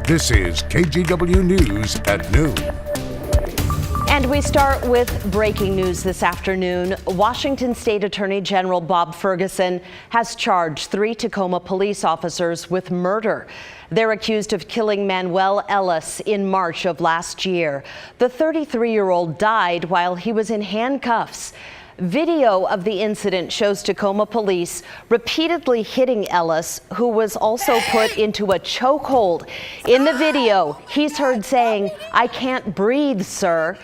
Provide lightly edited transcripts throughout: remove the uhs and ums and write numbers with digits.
This is KGW News at noon. And we start with breaking news this afternoon. Washington State Attorney General Bob Ferguson has charged 3 Tacoma police officers with murder. They're accused of killing Manuel Ellis in March of last year. The 33-year-old died while he was in handcuffs. Video of the incident shows Tacoma police repeatedly hitting Ellis, who was also put into a chokehold. In the video, he's heard saying, "I can't breathe, sir."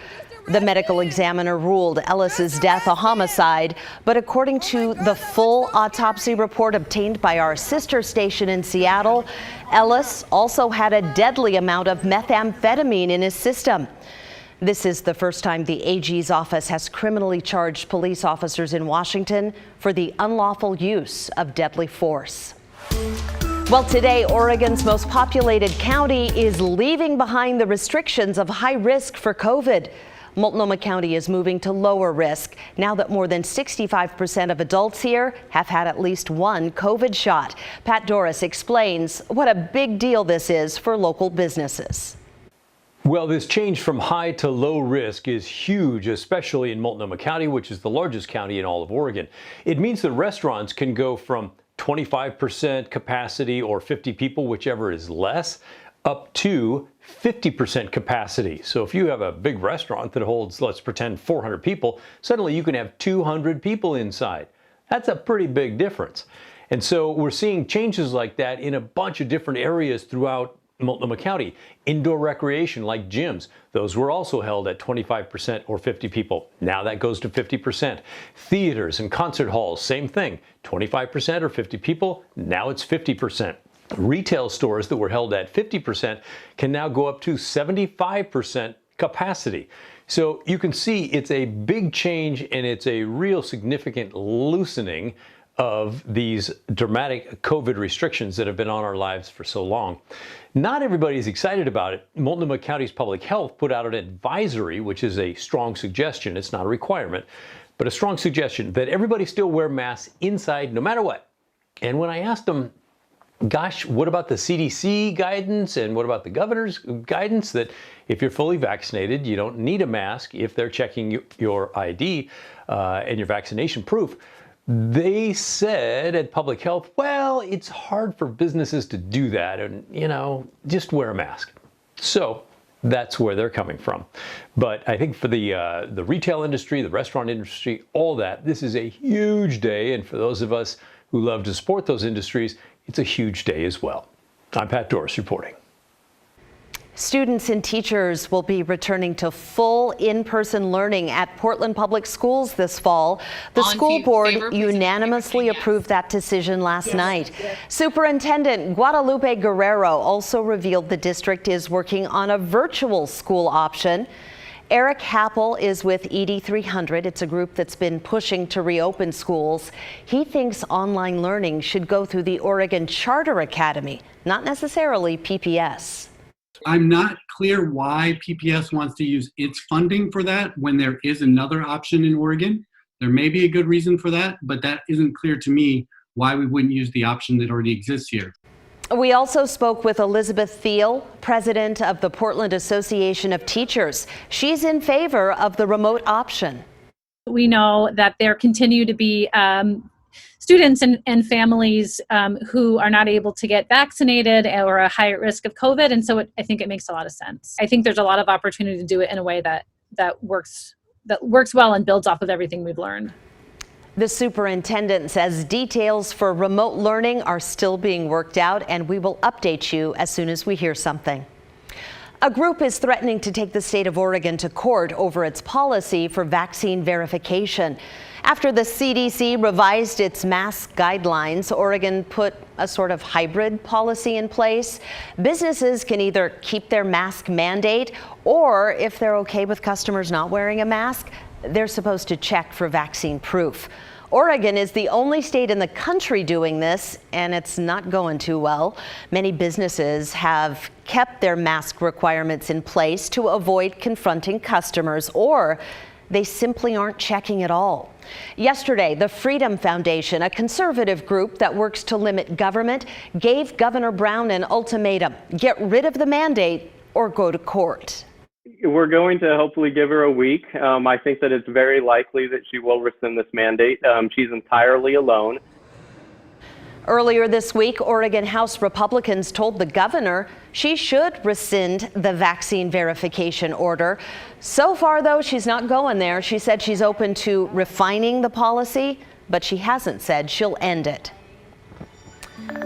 The medical examiner ruled Ellis's death a homicide, but according to the full autopsy report obtained by our sister station in Seattle, Ellis also had a deadly amount of methamphetamine in his system. This is the first time the AG's office has criminally charged police officers in Washington for the unlawful use of deadly force. Well, today, Oregon's most populated county is leaving behind the restrictions of high risk for COVID. Multnomah County is moving to lower risk now that more than 65% of adults here have had at least one COVID shot. Pat Doris explains what a big deal this is for local businesses. Well, this change from high to low risk is huge, especially in Multnomah County, which is the largest county in all of Oregon. It means that restaurants can go from 25% capacity or 50 people, whichever is less, up to 50% capacity. So if you have a big restaurant that holds, let's pretend, 400 people, suddenly you can have 200 people inside. That's a pretty big difference. And so we're seeing changes like that in a bunch of different areas throughout Multnomah County. Indoor recreation like gyms, those were also held at 25% or 50 people. Now that goes to 50%. Theaters and concert halls, same thing, 25% or 50 people, now it's 50%. Retail stores that were held at 50% can now go up to 75% capacity. So you can see it's a big change, and it's a real significant loosening of these dramatic COVID restrictions that have been on our lives for so long. Not everybody's excited about it. Multnomah County's Public Health put out an advisory, which is a strong suggestion. It's not a requirement, but a strong suggestion that everybody still wear masks inside no matter what. And when I asked them, gosh, what about the CDC guidance and what about the governor's guidance that if you're fully vaccinated, you don't need a mask if they're checking your ID and your vaccination proof? They said at Public Health, well, it's hard for businesses to do that, and, just wear a mask. So that's where they're coming from. But I think for the retail industry, the restaurant industry, all that, this is a huge day. And for those of us who love to support those industries, it's a huge day as well. I'm Pat Doris reporting. Students and teachers will be returning to full in-person learning at Portland Public Schools this fall. The school board unanimously approved that decision last night. Superintendent Guadalupe Guerrero also revealed the district is working on a virtual school option. Eric Happel is with ED 300. It's a group that's been pushing to reopen schools. He thinks online learning should go through the Oregon Charter Academy, not necessarily PPS. I'm not clear why PPS wants to use its funding for that when there is another option in Oregon. There may be a good reason for that, but that isn't clear to me why we wouldn't use the option that already exists here. We also spoke with Elizabeth Thiel, president of the Portland Association of Teachers. She's in favor of the remote option. We know that there continue to be students and families who are not able to get vaccinated or are high at risk of COVID. And so I think it makes a lot of sense. I think there's a lot of opportunity to do it in a way that works well and builds off of everything we've learned. The superintendent says details for remote learning are still being worked out, and we will update you as soon as we hear something. A group is threatening to take the state of Oregon to court over its policy for vaccine verification. After the CDC revised its mask guidelines, Oregon put a sort of hybrid policy in place. Businesses can either keep their mask mandate, or if they're okay with customers not wearing a mask, they're supposed to check for vaccine proof. Oregon is the only state in the country doing this, and it's not going too well. Many businesses have kept their mask requirements in place to avoid confronting customers or They simply aren't checking at all. Yesterday, the Freedom Foundation, a conservative group that works to limit government, gave Governor Brown an ultimatum: get rid of the mandate or go to court. We're going to hopefully give her a week. I think that it's very likely that she will rescind this mandate. She's entirely alone. Earlier this week, Oregon House Republicans told the governor she should rescind the vaccine verification order. So far, though, she's not going there. She said she's open to refining the policy, but she hasn't said she'll end it.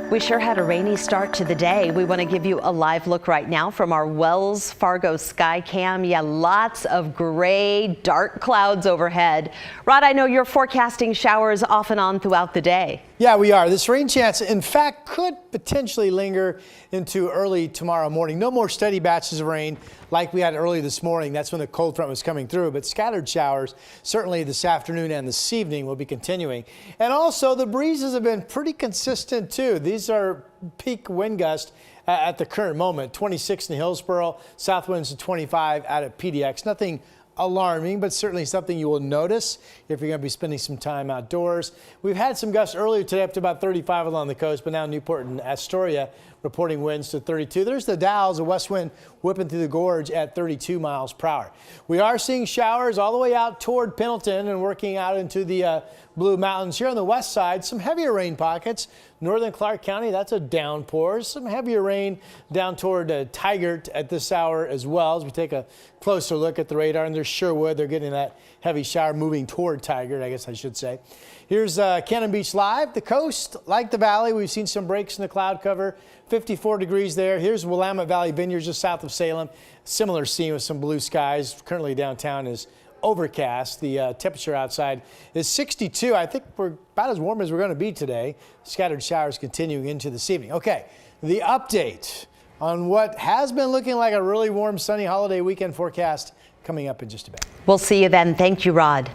We sure had a rainy start to the day. We want to give you a live look right now from our Wells Fargo sky cam. Yeah, lots of gray, dark clouds overhead. Rod, I know you're forecasting showers off and on throughout the day. Yeah, we are. This rain chance, in fact, could potentially linger into early tomorrow morning. No more steady batches of rain like we had early this morning. That's when the cold front was coming through. But scattered showers, certainly this afternoon and this evening, will be continuing. And also, the breezes have been pretty consistent, too. These are peak wind gusts at the current moment. 26 in Hillsboro, south winds to 25 out at PDX. Nothing alarming, but certainly something you will notice if you're going to be spending some time outdoors. We've had some gusts earlier today up to about 35 along the coast, but now Newport and Astoria reporting winds to 32. There's the Dalles, a west wind whipping through the gorge at 32 miles per hour. We are seeing showers all the way out toward Pendleton and working out into the Blue Mountains. Here on the west side, some heavier rain pockets. Northern Clark County, that's a downpour. Some heavier rain down toward Tigert at this hour as well, as we take a closer look at the radar. And there's Sherwood. They're getting that heavy shower moving toward Tigert, I guess I should say. Here's Cannon Beach Live. The coast, like the valley, we've seen some breaks in the cloud cover. 54 degrees there. Here's Willamette Valley Vineyards just south of Salem. Similar scene with some blue skies. Currently downtown is overcast. The temperature outside is 62. I think we're about as warm as we're going to be today. Scattered showers continuing into this evening. Okay, the update on what has been looking like a really warm, sunny holiday weekend forecast coming up in just a bit. We'll see you then. Thank you, Rod.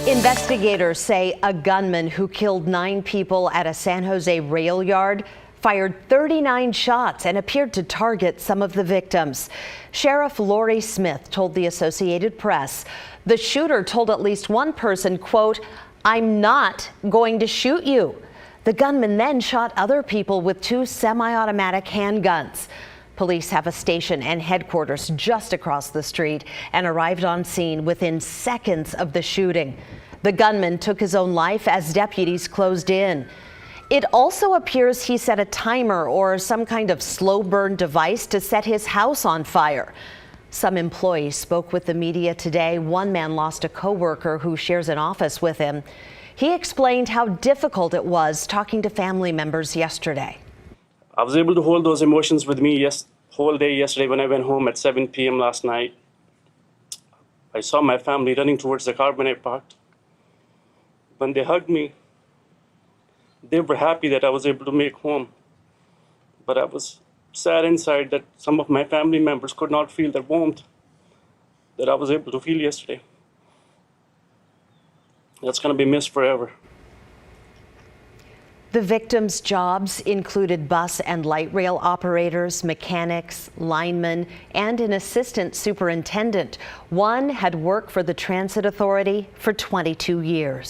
Investigators say a gunman who killed 9 people at a San Jose rail yard fired 39 shots and appeared to target some of the victims. Sheriff Lori Smith told the Associated Press the shooter told at least one person, quote, "I'm not going to shoot you." The gunman then shot other people with 2 semi-automatic handguns. Police have a station and headquarters just across the street and arrived on scene within seconds of the shooting. The gunman took his own life as deputies closed in. It also appears he set a timer or some kind of slow burn device to set his house on fire. Some employees spoke with the media today. One man lost a coworker who shares an office with him. He explained how difficult it was talking to family members yesterday. I was able to hold those emotions with me whole day yesterday when I went home at 7 p.m. last night. I saw my family running towards the car when I parked. When they hugged me, they were happy that I was able to make home. But I was sad inside that some of my family members could not feel the warmth that I was able to feel yesterday. That's going to be missed forever. The victims' jobs included bus and light rail operators, mechanics, linemen, and an assistant superintendent. One had worked for the Transit Authority for 22 years.